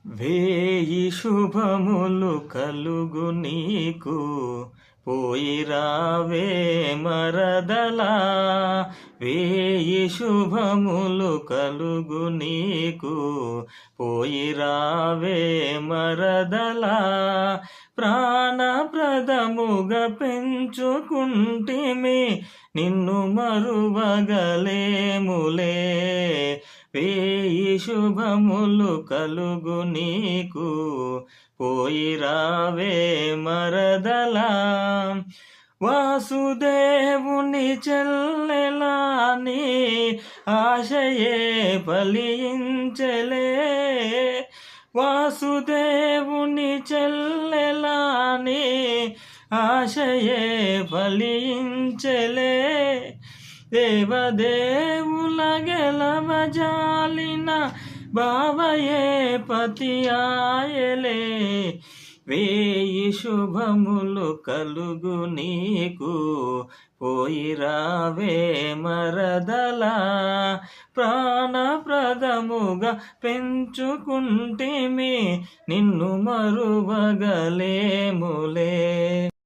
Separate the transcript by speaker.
Speaker 1: వేయి శుభములు కలుగు నీకు, పోయి రావే మరదలా. వేయి శుభములు కలుగు నీకు, పోయి రావే మరదలా. ప్రాణప్రదముగా పెంచుకుంటిమి, నిన్ను మరువగలేములే. వేయి శుభములు కలుగు నీకు, పోయి రావే మరదలా. వాసుదేవుని చెల్లెలాని ఆశయే ఫలించలే. వాసుదేవుని చెల్లెలాని ఆశయే ఫలించలే. దేవదేవుల గెలవజాలిన బావయే పతి ఆయలే. వేయి శుభములు కలుగు నీకు, పోయి రావే మరదలా. ప్రాణప్రదముగా పెంచుకుంటిమి, నిన్ను మరువగలేములే.